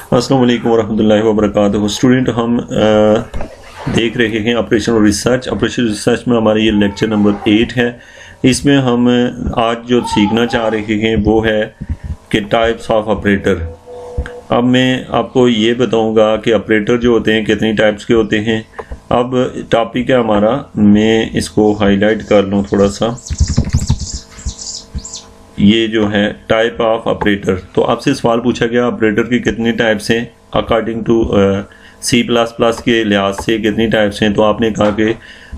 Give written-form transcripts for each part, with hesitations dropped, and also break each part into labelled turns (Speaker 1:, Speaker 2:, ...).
Speaker 1: अस्सलाम वालेकुम वरहमतुल्लाहि वबरकातुहू। स्टूडेंट हम देख रहे हैं ऑपरेशनल रिसर्च। ऑपरेशनल रिसर्च में हमारा ये लेक्चर नंबर 8 है। इसमें हम आज जो सीखना चाह रहे हैं वो है कि टाइप्स ऑफ ऑपरेटर। अब मैं आपको ये बताऊंगा कि ऑपरेटर जो होते हैं कितनी टाइप्स के होते हैं। अब टॉपिक है हमारा, मैं इसको हाईलाइट कर लूँ थोड़ा सा। ये जो है टाइप ऑफ ऑपरेटर, तो आपसे सवाल पूछा गया ऑपरेटर की कितनी टाइप्स हैं अकॉर्डिंग टू C++ के लिहाज से कितनी टाइप्स हैं। तो आपने कहा कि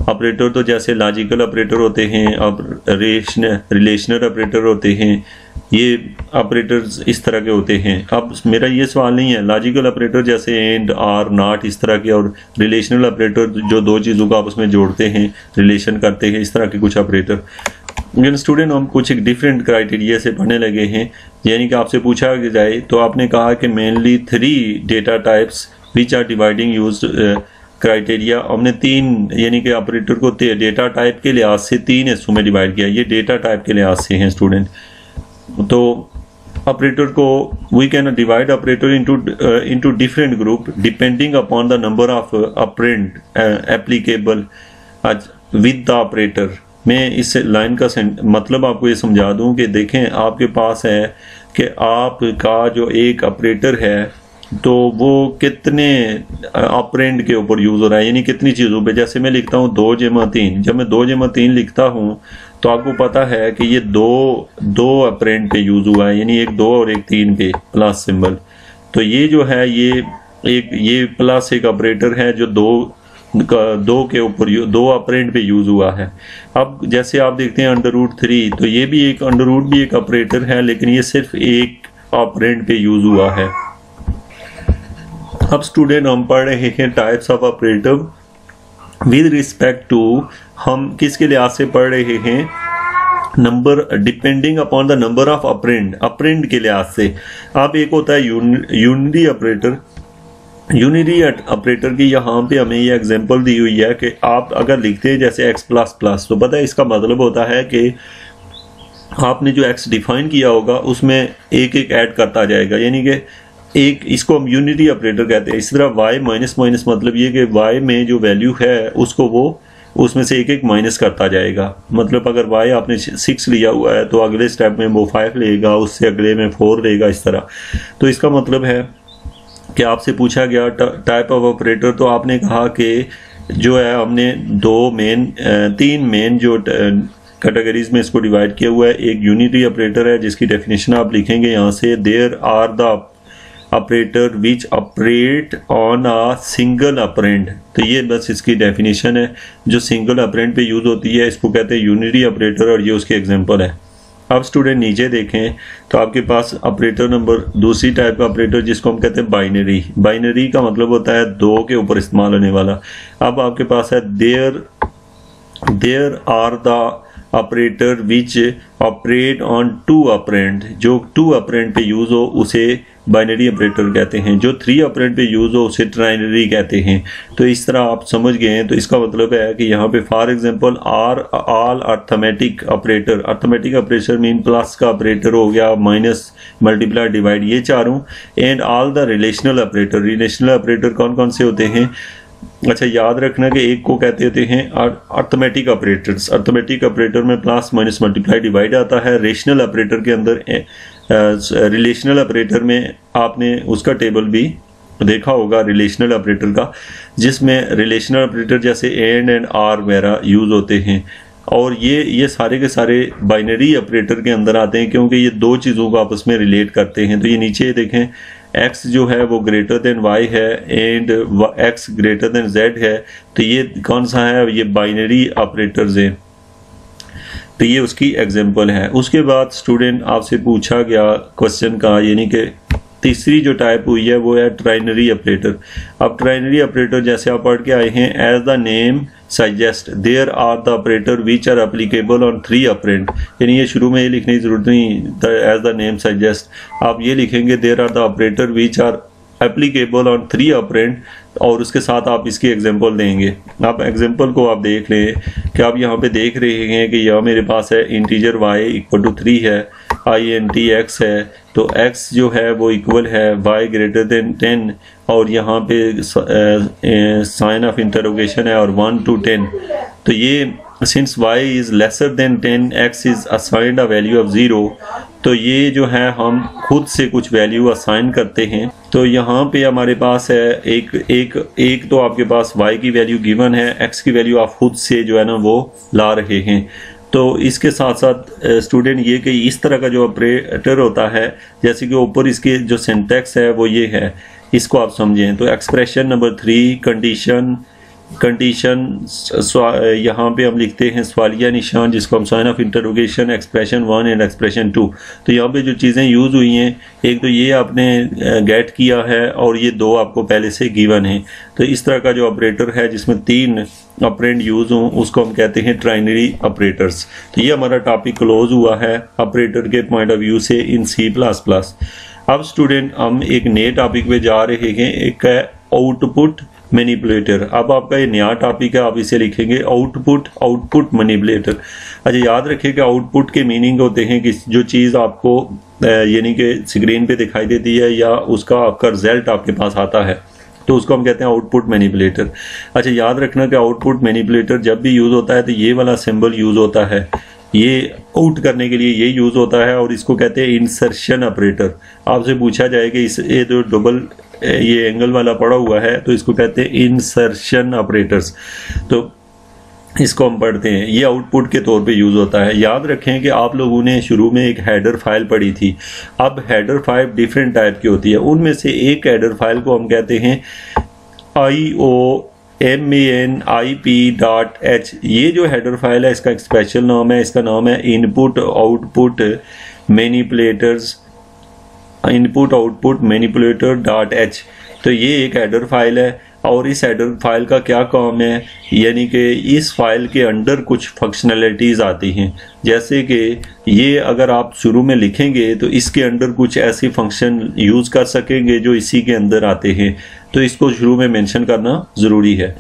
Speaker 1: ऑपरेटर तो जैसे लॉजिकल ऑपरेटर होते हैं, अब रिलेशनल ऑपरेटर होते हैं, ये ऑपरेटर्स इस तरह के होते हैं। अब मेरा ये सवाल नहीं है, लॉजिकल ऑपरेटर जैसे एंड आर नॉट इस तरह के, और रिलेशनल ऑपरेटर जो दो चीज़ों को आपस में जोड़ते हैं, रिलेशन करते हैं, इस तरह के कुछ ऑपरेटर। लेकिन स्टूडेंट हम कुछ एक डिफरेंट क्राइटेरिया से पढ़ने लगे हैं। यानी कि आपसे पूछा जाए तो आपने कहा कि mainly 3 data types which are dividing use criteria. हमने 3 यानी कि ऑपरेटर को डेटा टाइप के लिहाज से 3 हिस्सों में डिवाइड किया। ये डेटा टाइप के लिहाज से हैं स्टूडेंट। तो ऑपरेटर को we can divide operator into different group depending upon the number of operand applicable with the operator. मैं इस लाइन का मतलब आपको ये समझा दूं कि देखें, आपके पास है कि आपका जो एक ऑपरेटर है तो वो कितने ऑपरेंड के ऊपर यूज़ हो रहा है, यानी कितनी चीज़ों पे। जैसे मैं लिखता हूँ 2-3, जब मैं 2-3 लिखता हूँ तो आपको पता है कि ये दो ऑपरेंड पे यूज़ हुआ है, यानी एक 2 और एक 3 पे प्लस सिंबल। तो ये जो है ये प्लस एक ऑपरेटर है जो दो के ऊपर 2 ऑपरेंड पे यूज हुआ है। अब जैसे आप देखते हैं √3, तो ये भी एक भी एक ऑपरेटर है, लेकिन ये सिर्फ एक ऑपरेंड पे यूज हुआ है। अब स्टूडेंट हम पढ़ रहे हैं types of operator with respect to, हम किसके लिहाज से पढ़ रहे हैं, number, depending upon the number of operand के लिहाज से। अब एक होता है यूनिटी ऑपरेटर। यूनिटी ऑपरेटर की यहाँ पे हमें ये एग्जांपल दी हुई है कि आप अगर लिखते हैं जैसे x++, तो पता है इसका मतलब होता है कि आपने जो x डिफाइन किया होगा उसमें एक ऐड करता जाएगा, यानी कि इसको हम यूनिटी ऑपरेटर कहते हैं। इस तरह y मतलब ये कि y में जो वैल्यू है उसको वो उसमें से एक माइनस करता जाएगा। मतलब अगर y आपने 6 लिया हुआ है तो अगले स्टेप में वो 5 लेगा, उससे अगले में 4 लेगा, इस तरह। तो इसका मतलब है कि आपसे पूछा गया टाइप ऑफ ऑपरेटर, तो आपने कहा कि जो है हमने 3 मेन जो कैटेगरीज में इसको डिवाइड किया हुआ है। एक यूनिटी ऑपरेटर है जिसकी डेफिनेशन आप लिखेंगे यहाँ से, there are the operator which operate on a single operand. तो ये बस इसकी डेफिनेशन है, जो सिंगल ऑपरेंड पे यूज होती है, इसको कहते हैं यूनिटी ऑपरेटर, और ये उसके एग्जांपल है। अब स्टूडेंट नीचे देखें तो आपके पास ऑपरेटर नंबर, दूसरी टाइप का ऑपरेटर जिसको हम कहते हैं बाइनरी। बाइनरी का मतलब होता है 2 के ऊपर इस्तेमाल होने वाला। अब आपके पास है there are the operator which operate on 2 operand. जो 2 ऑपरेंड पे यूज हो उसे बाइनरी ऑपरेटर कहते हैं, जो 3 ऑपरेंड पे यूज हो उसे ट्राइनरी कहते हैं। तो इस तरह आप समझ गए हैं। तो इसका मतलब है कि यहाँ पे for example all arithmetic operator mean plus का ऑपरेटर हो गया, माइनस, मल्टीप्लाई, डिवाइड, ये चारों। And all the relational operator कौन कौन से होते हैं। अच्छा, याद रखना कि एक को कहते होते हैं अर्थमेटिक ऑपरेटर्स। अर्थमेटिक ऑपरेटर में प्लस, माइनस, मल्टीप्लाई, डिवाइड आता है। रेशनल ऑपरेटर के अंदर, रिलेशनल ऑपरेटर में आपने उसका टेबल भी देखा होगा रिलेशनल ऑपरेटर का, जिसमें रिलेशनल ऑपरेटर जैसे एंड आर वगैरह यूज होते हैं। और ये सारे के सारे बाइनरी ऑपरेटर के अंदर आते हैं, क्योंकि ये 2 चीज़ों को आपस में रिलेट करते हैं। तो ये नीचे देखें, x जो है वो ग्रेटर देन y है and x greater than z है। तो ये कौन सा है, ये बाइनरी ऑपरेटर्स हैं। तो ये उसकी एग्जांपल है। उसके बाद स्टूडेंट आपसे पूछा गया क्वेश्चन का, यानी कि तीसरी जो टाइप हुई है वो है ट्राइनरी ऑपरेटर। अब ट्राइनरी ऑपरेटर जैसे आप पढ़ के आए हैं, as the name suggest there are the operator which are applicable on 3 operand. यानी ये शुरू में ये लिखने की जरूरत नहीं, एज द नेम सजेस्ट आप ये लिखेंगे there are the operator which are applicable on 3 operand, और उसके साथ आप इसकी एग्जांपल देंगे। आप एग्जांपल को आप देख लें कि आप यहाँ पे देख रहे हैं कि यहाँ मेरे पास है इंटीजर y = 3 है, int x है, तो x जो है वो इक्वल है y ग्रेटर देन 10 और यहाँ पे साइन ऑफ इंटरोगेशन है और 1 to 10। तो ये since y is lesser than 10 x is assigned a value of 0, तो ये जो है हम खुद से कुछ वैल्यू असाइन करते हैं। तो यहाँ पे हमारे पास है एक तो आपके पास y की वैल्यू गिवन है, x की वैल्यू आप खुद से जो है ना वो ला रहे हैं। तो इसके साथ साथ स्टूडेंट ये कि इस तरह का जो ऑपरेटर होता है, जैसे कि ऊपर इसके जो सिंटैक्स है वो ये है, इसको आप समझें। तो एक्सप्रेशन नंबर 3 कंडीशन यहाँ पे हम लिखते हैं सवालिया निशान, जिसको हम sign of interrogation, expression 1 and expression 2। तो यहाँ पे जो चीज़ें यूज़ हुई हैं, एक तो ये आपने गेट किया है और ये 2 आपको पहले से गिवन है। तो इस तरह का जो ऑपरेटर है जिसमें 3 ऑपरेंड यूज़ हों, उसको हम कहते हैं ट्राइनरी ऑपरेटर्स। तो ये हमारा टॉपिक क्लोज हुआ है ऑपरेटर के पॉइंट ऑफ व्यू से इन C++। अब स्टूडेंट हम एक नए टॉपिक पे जा रहे हैं, एक है आउटपुट मैनिपुलेटर। अब आपका ये नया टॉपिक है, आप इसे लिखेंगे आउटपुट मैनिपुलेटर। अच्छा, याद रखिए कि आउटपुट के मीनिंग होते हैं कि जो चीज़ आपको यानी कि स्क्रीन पे दिखाई देती है या उसका आपका रिजल्ट आपके पास आता है, तो उसको हम कहते हैं आउटपुट मैनिपुलेटर। अच्छा, याद रखना कि आउटपुट मैनिपुलेटर जब भी यूज़ होता है तो ये वाला सिंबल यूज़ होता है, ये आउट करने के लिए ये यूज़ होता है और इसको कहते हैं इंसर्शन ऑपरेटर। आपसे पूछा जाए कि इस ये जो डबल ये एंगल वाला पड़ा हुआ है तो इसको कहते हैं इंसर्शन ऑपरेटर्स। तो इसको हम पढ़ते हैं, ये आउटपुट के तौर पे यूज़ होता है। याद रखें कि आप लोगों ने शुरू में एक हेडर फाइल पढ़ी थी। अब हेडर फाइल डिफरेंट टाइप की होती है, उनमें से एक हेडर फाइल को हम कहते हैं IOMANIP.h। ये जो हेडर फाइल है इसका एक स्पेशल नाम है, इसका नाम है इनपुट आउटपुट मैनिपुलेटर.h। तो ये एक हेडर फाइल है और इस हेडर फाइल का क्या काम है, यानी कि इस फाइल के अंदर कुछ फंक्शनैलिटीज़ आती हैं। जैसे कि ये अगर आप शुरू में लिखेंगे तो इसके अंदर कुछ ऐसे फंक्शन यूज़ कर सकेंगे जो इसी के अंदर आते हैं, तो इसको शुरू में मेंशन करना ज़रूरी है।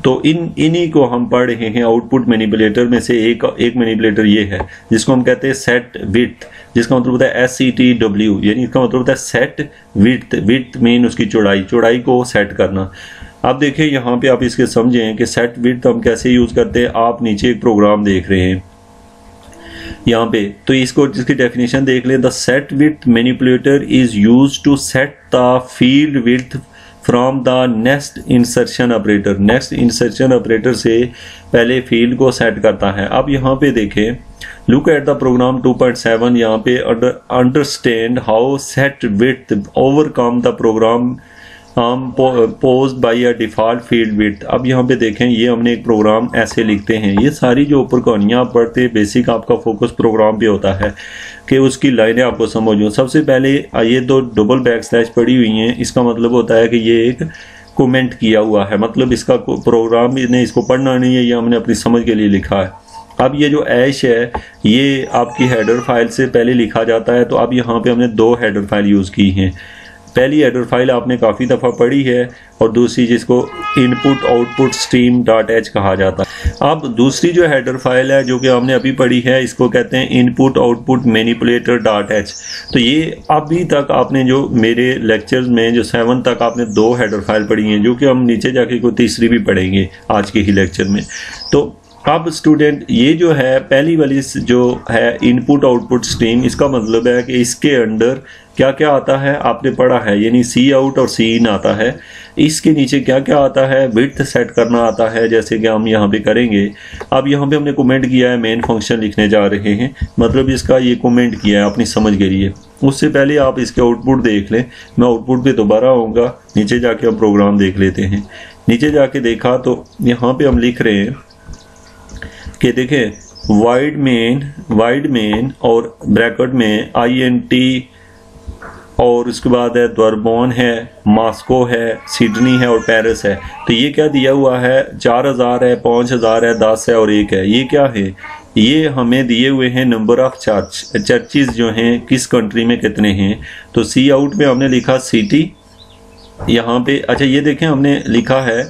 Speaker 1: तो इन्हीं को हम पढ़ रहे हैं। आउटपुट मैनिपुलेटर में से एक मैनिपुलेटर ये है जिसको हम कहते हैं सेट विड्थ, जिसका मतलब होता है SETW, यानी इसका मतलब होता है सेट विड्थ। विड्थ मीन उसकी चौड़ाई को सेट करना। अब देखिए यहाँ पे आप इसके समझें कि सेट विड्थ हम कैसे यूज़ करते हैं। आप नीचे एक प्रोग्राम देख रहे हैं यहाँ पे, तो इसको जिसकी डेफिनेशन देख लें। The set width manipulator is use to set the field width from the next insertion operator. Next insertion operator से पहले फील्ड को सेट करता है। अब यहाँ पे देखें, लुक एट द प्रोग्राम 2.7। यहाँ पे understand how set width overcome the program posed by a default field width. अब यहाँ पे देखें, ये हमने एक प्रोग्राम ऐसे लिखते हैं। ये सारी जो ऊपर कहानियाँ आप पढ़ते हैं, बेसिक आपका फोकस प्रोग्राम पे होता है कि उसकी लाइनें आपको समझो। सबसे पहले ये 2 डबल बैकस्लैश पड़ी हुई हैं, इसका मतलब होता है कि ये एक कमेंट किया हुआ है, मतलब इसका प्रोग्राम ने इसको पढ़ना नहीं है, ये हमने अपनी समझ के लिए लिखा है। अब ये जो ऐश है ये आपकी हेडर फाइल से पहले लिखा जाता है। तो अब यहाँ पे हमने 2 हेडर फाइल यूज़ की हैं। पहली हेडर फाइल आपने काफ़ी दफ़ा पढ़ी है और दूसरी जिसको इनपुट आउटपुट स्ट्रीम.h कहा जाता है। अब दूसरी जो हेडर फाइल है जो कि हमने अभी पढ़ी है, इसको कहते हैं इनपुट आउटपुट मैनिपुलेटर.h। तो ये अभी तक आपने जो मेरे लेक्चर्स में जो 7 तक आपने 2 हेडर फाइल पढ़ी हैं, जो कि हम नीचे जाके कोई तीसरी भी पढ़ेंगे आज के ही लेक्चर में। तो अब स्टूडेंट ये जो है पहली वाली जो है इनपुट आउटपुट स्ट्रीम, इसका मतलब है कि इसके अंदर क्या क्या आता है आपने पढ़ा है, यानी सी आउट और सी इन आता है। इसके नीचे क्या क्या आता है, विड्थ सेट करना आता है, जैसे कि हम यहाँ पे करेंगे। अब यहाँ पे हमने कमेंट किया है, मेन फंक्शन लिखने जा रहे हैं, मतलब इसका ये कमेंट किया है अपनी समझ के लिए। उससे पहले आप इसके आउटपुट देख लें। मैं आउटपुट पे दोबारा आऊँगा, नीचे जाके हम प्रोग्राम देख लेते हैं। नीचे जाके देखा तो यहाँ पे हम लिख रहे हैं कि देखें वाइड मेन और ब्रैकेट में INT और उसके बाद है दरबोन है, मॉस्को है, सिडनी है और पेरिस है। तो ये क्या दिया हुआ है, 4000 है, 5000 है, 10 है और 1 है। ये क्या है, ये हमें दिए हुए हैं नंबर ऑफ चर्चेज जो हैं किस कंट्री में कितने हैं। तो सी आउट में हमने लिखा सिटी यहाँ पे। अच्छा ये देखें हमने लिखा है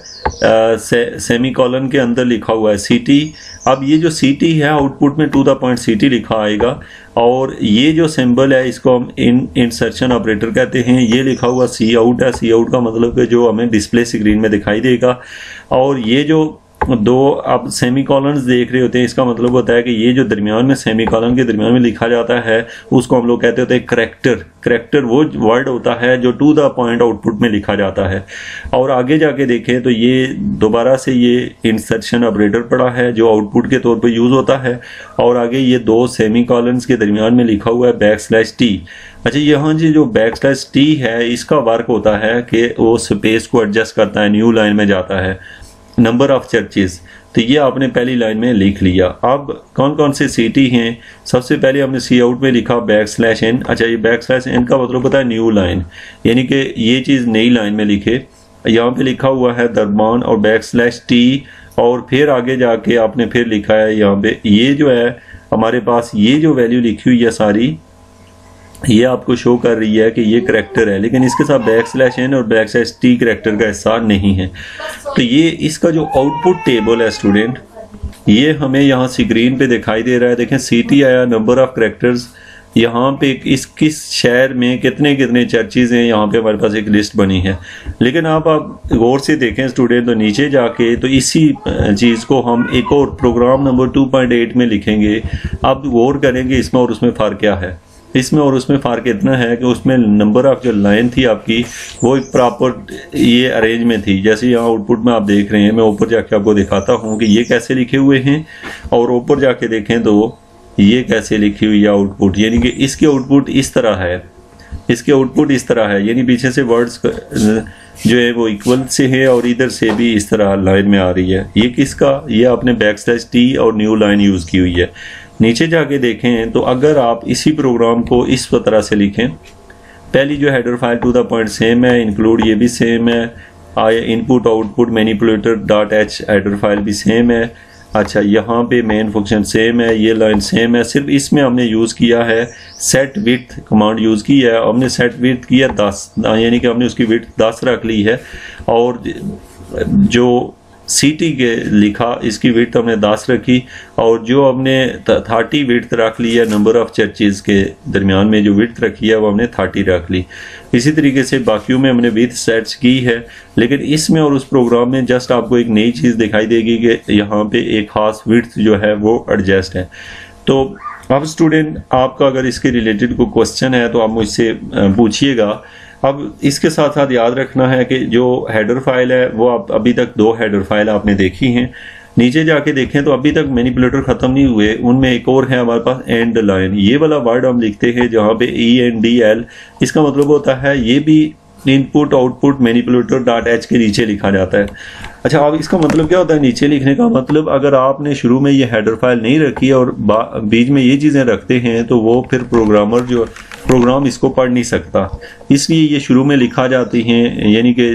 Speaker 1: सेमीकोलन के अंदर लिखा हुआ है सिटी अब ये जो CT है आउटपुट में टू द पॉइंट CT लिखा आएगा, और ये जो सिंबल है इसको हम इंसर्शन ऑपरेटर कहते हैं। ये लिखा हुआ सी आउट है, सी आउट का मतलब है जो हमें डिस्प्ले स्क्रीन में दिखाई देगा। और ये जो दो आप सेमीकोलन्स देख रहे होते हैं, इसका मतलब होता है कि ये जो दरमियान में सेमीकोलन के दरमियान में लिखा जाता है उसको हम लोग कहते होते हैं करैक्टर। करैक्टर वो वर्ड होता है जो टू द पॉइंट आउटपुट में लिखा जाता है। और आगे जाके देखें तो ये दोबारा से ये इंसर्शन ऑपरेटर पड़ा है जो आउटपुट के तौर पर यूज होता है। और आगे ये दो सेमीकोलन्स के दरमियान में लिखा हुआ है \T। अच्छा, यहाँ जी जो \T है इसका वर्क होता है कि वो स्पेस को एडजस्ट करता है, न्यू लाइन में जाता है, नंबर ऑफ चर्चेज। तो ये आपने पहली लाइन में लिख लिया। अब कौन कौन से CT हैं, सबसे पहले हमने सी आउट में लिखा \N। अच्छा, ये \N का मतलब होता है न्यू लाइन, यानी कि ये चीज़ नई लाइन में लिखे। यहाँ पे लिखा हुआ है दरबान और \T, और फिर आगे जाके आपने फिर लिखा है यहाँ पे, ये जो है हमारे पास ये जो वैल्यू लिखी हुई है सारी, ये आपको शो कर रही है कि ये करैक्टर है, लेकिन इसके साथ \N और \T करैक्टर का हिस्सा नहीं है। तो ये इसका जो आउटपुट टेबल है स्टूडेंट, ये हमें यहाँ स्क्रीन पे दिखाई दे रहा है। देखें CT आया, नंबर ऑफ करैक्टर्स, यहाँ पे इस किस शहर में कितने कितने चर्चेज हैं, यहाँ पे हमारे पास एक लिस्ट बनी है। लेकिन आप गौर से देखें स्टूडेंट, तो नीचे जाके तो इसी चीज़ को हम एक और प्रोग्राम नंबर 2.8 में लिखेंगे। आप गौर करेंगे इसमें और उसमें फ़र्क क्या है। इसमें और उसमें फ़र्क इतना है कि उसमें नंबर ऑफ जो लाइन थी आपकी वो एक प्रॉपर ये अरेंज में थी। जैसे यहाँ आउटपुट में आप देख रहे हैं, मैं ऊपर जाके आपको दिखाता हूँ कि ये कैसे लिखे हुए हैं, और ऊपर जाके देखें तो ये कैसे लिखी हुई है आउटपुट। यानी कि इसकी आउटपुट इस तरह है, इसके आउटपुट इस तरह है, यानी पीछे से वर्ड्स जो है वो इक्वल से है और इधर से भी इस तरह लाइन में आ रही है। ये किसका, ये आपने \T और न्यू लाइन यूज़ की हुई है। नीचे जाके देखें तो अगर आप इसी प्रोग्राम को इस तरह से लिखें, पहली जो header file to the point same है, इंक्लूड ये भी सेम है, input output manipulator header file भी सेम है। अच्छा, यहाँ पे मेन फंक्शन सेम है, ये लाइन सेम है, सिर्फ इसमें हमने यूज़ किया है सेट विड्थ कमांड यूज़ की है। हमने सेट विड्थ किया 10, यानी कि हमने उसकी विड्थ 10 रख ली है, और जो CT के लिखा इसकी विड्थ हमने 10 रखी, और जो हमने 30 विड्थ रख ली है नंबर ऑफ चर्चेज के दरमियान में जो विड्थ रखी है वो हमने 30 रख ली। इसी तरीके से बाकियों में हमने विड्थ सेट्स की है, लेकिन इसमें और उस प्रोग्राम में जस्ट आपको एक नई चीज़ दिखाई देगी कि यहाँ पे एक खास विड्थ जो है वो एडजस्ट है। तो अब स्टूडेंट, आपका अगर इसके रिलेटेड कोई क्वेश्चन है तो आप मुझसे पूछिएगा। अब इसके साथ साथ याद रखना है कि जो हेडर फाइल है वो आप अभी तक 2 हेडर फाइल आपने देखी हैं। नीचे जाके देखें तो अभी तक मैनिपुलेटर खत्म नहीं हुए, उनमें एक और है हमारे पास एंड लाइन। ये वाला वर्ड हम लिखते हैं जहाँ पे ENDL, इसका मतलब होता है ये भी इनपुट आउटपुट मैनिपुलेटर.h के नीचे लिखा जाता है। अच्छा, अब इसका मतलब क्या होता है नीचे लिखने का मतलब, अगर आपने शुरू में ये हेडर फाइल नहीं रखी और बीच में ये चीज़ें रखते हैं तो वो फिर प्रोग्राम इसको पढ़ नहीं सकता, इसलिए ये शुरू में लिखा जाती हैं। यानी कि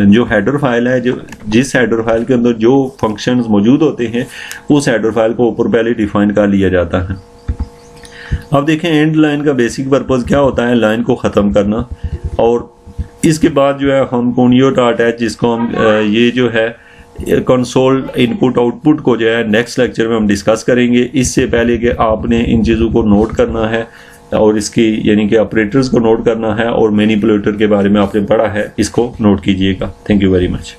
Speaker 1: जो हेडर फाइल है, जो जिस हेडर फाइल के अंदर जो फंक्शंस मौजूद होते हैं उस हेडर फाइल को ऊपर पहले डिफाइन कर लिया जाता है। अब देखें एंड लाइन का बेसिक पर्पज़ क्या होता है, लाइन को ख़त्म करना। और इसके बाद जो है हम conio.h, जिसको हम ये जो है कंसोल इनपुट आउटपुट को जो है नेक्स्ट लेक्चर में हम डिस्कस करेंगे। इससे पहले कि आपने इन चीज़ों को नोट करना है और इसकी यानी कि ऑपरेटर्स को नोट करना है और मैनिपुलेटर के बारे में आपने पढ़ा है, इसको नोट कीजिएगा। Thank you very much.